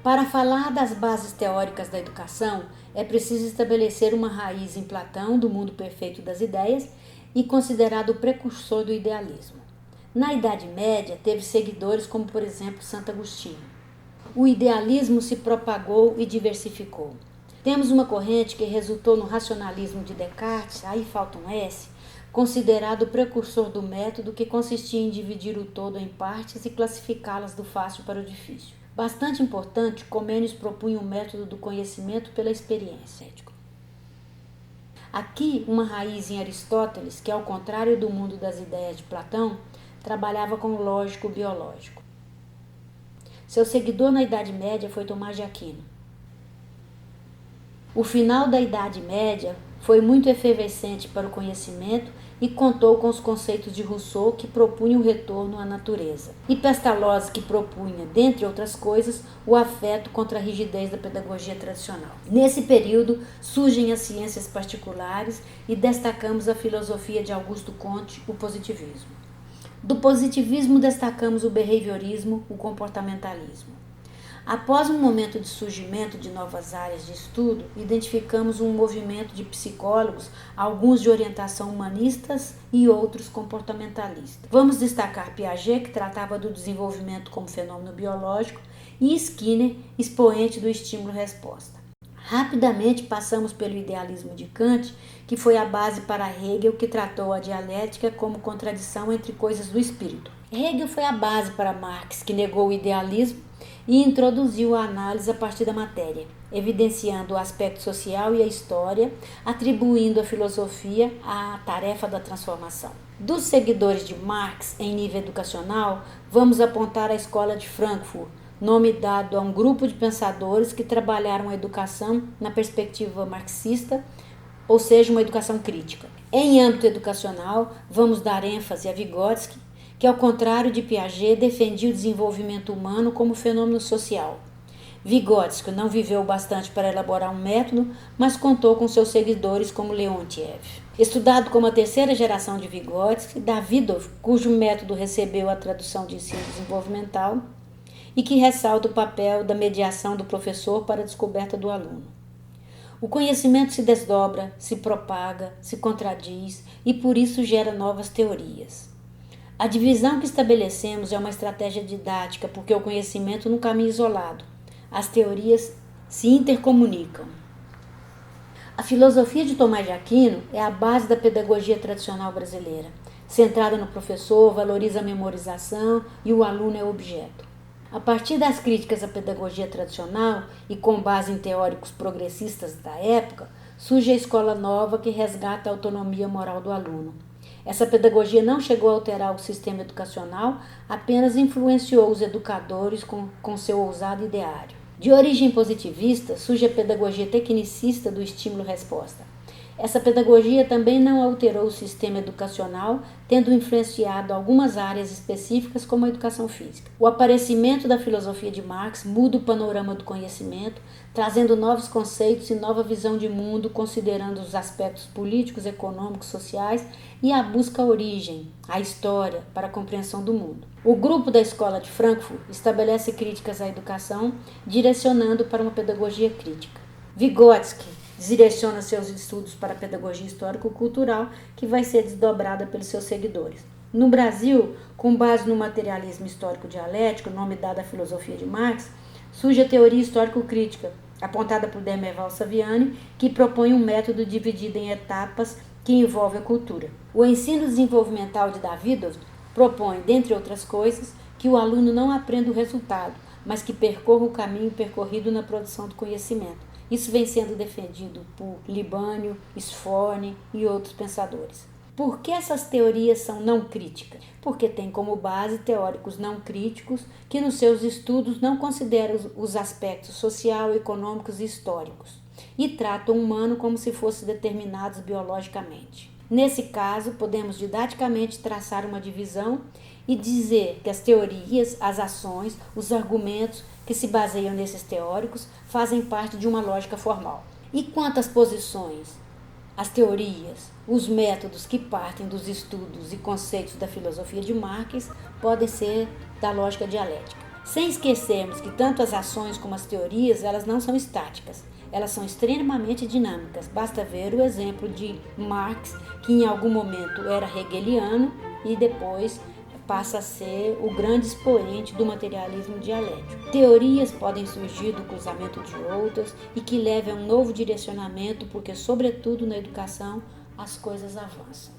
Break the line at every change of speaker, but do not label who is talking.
Para falar das bases teóricas da educação, é preciso estabelecer uma raiz em Platão do mundo perfeito das ideias e considerado o precursor do idealismo. Na Idade Média, teve seguidores como, por exemplo, Santo Agostinho. O idealismo se propagou e diversificou. Temos uma corrente que resultou no racionalismo de Descartes, aí falta um S, considerado o precursor do método, que consistia em dividir o todo em partes e classificá-las do fácil para o difícil. Bastante importante, Comênios propunha o método do conhecimento pela experiência. Aqui, uma raiz em Aristóteles, que ao contrário do mundo das ideias de Platão, trabalhava com o lógico biológico. Seu seguidor na Idade Média foi Tomás de Aquino. O final da Idade Média foi muito efervescente para o conhecimento e contou com os conceitos de Rousseau, que propunha o retorno à natureza, e Pestalozzi, que propunha, dentre outras coisas, o afeto contra a rigidez da pedagogia tradicional. Nesse período surgem as ciências particulares e destacamos a filosofia de Augusto Comte, o positivismo. Do positivismo destacamos o behaviorismo, o comportamentalismo. Após um momento de surgimento de novas áreas de estudo, identificamos um movimento de psicólogos, alguns de orientação humanistas e outros comportamentalistas. Vamos destacar Piaget, que tratava do desenvolvimento como fenômeno biológico, e Skinner, expoente do estímulo-resposta. Rapidamente passamos pelo idealismo de Kant, que foi a base para Hegel, que tratou a dialética como contradição entre coisas do espírito. Hegel foi a base para Marx, que negou o idealismo e introduziu a análise a partir da matéria, evidenciando o aspecto social e a história, atribuindo à filosofia a tarefa da transformação. Dos seguidores de Marx em nível educacional, vamos apontar a Escola de Frankfurt, nome dado a um grupo de pensadores que trabalharam a educação na perspectiva marxista, ou seja, uma educação crítica. Em âmbito educacional, vamos dar ênfase a Vygotsky, que, ao contrário de Piaget, defendia o desenvolvimento humano como fenômeno social. Vygotsky não viveu bastante para elaborar um método, mas contou com seus seguidores como Leontiev. Estudado como a terceira geração de Vygotsky, Davidov, cujo método recebeu a tradução de ensino desenvolvimental, e que ressalta o papel da mediação do professor para a descoberta do aluno. O conhecimento se desdobra, se propaga, se contradiz e por isso gera novas teorias. A divisão que estabelecemos é uma estratégia didática, porque o conhecimento não caminha isolado. As teorias se intercomunicam. A filosofia de Tomás de Aquino é a base da pedagogia tradicional brasileira. Centrada no professor, valoriza a memorização e o aluno é o objeto. A partir das críticas à pedagogia tradicional e com base em teóricos progressistas da época, surge a escola nova que resgata a autonomia moral do aluno. Essa pedagogia não chegou a alterar o sistema educacional, apenas influenciou os educadores com seu ousado ideário. De origem positivista, surge a pedagogia tecnicista do estímulo-resposta. Essa pedagogia também não alterou o sistema educacional, tendo influenciado algumas áreas específicas como a educação física. O aparecimento da filosofia de Marx muda o panorama do conhecimento, trazendo novos conceitos e nova visão de mundo, considerando os aspectos políticos, econômicos, sociais e a busca à origem, à história, para a compreensão do mundo. O grupo da Escola de Frankfurt estabelece críticas à educação, direcionando para uma pedagogia crítica. Vygotsky direciona seus estudos para a pedagogia histórico-cultural, que vai ser desdobrada pelos seus seguidores. No Brasil, com base no materialismo histórico-dialético, nome dado à filosofia de Marx, surge a teoria histórico-crítica, apontada por Demerval Saviani, que propõe um método dividido em etapas que envolve a cultura. O ensino desenvolvimental de Davidov propõe, dentre outras coisas, que o aluno não aprenda o resultado, mas que percorra o caminho percorrido na produção do conhecimento. Isso vem sendo defendido por Libânio, Sforne e outros pensadores. Por que essas teorias são não críticas? Porque tem como base teóricos não críticos que nos seus estudos não consideram os aspectos social, econômicos e históricos e tratam o humano como se fossem determinados biologicamente. Nesse caso, podemos didaticamente traçar uma divisão e dizer que as teorias, as ações, os argumentos que se baseiam nesses teóricos fazem parte de uma lógica formal. E quanto às posições, as teorias, os métodos que partem dos estudos e conceitos da filosofia de Marx podem ser da lógica dialética. Sem esquecermos que tanto as ações como as teorias, elas não são estáticas. Elas são extremamente dinâmicas. Basta ver o exemplo de Marx, que em algum momento era hegeliano e depois passa a ser o grande expoente do materialismo dialético. Teorias podem surgir do cruzamento de outras e que levem a um novo direcionamento, porque, sobretudo na educação, as coisas avançam.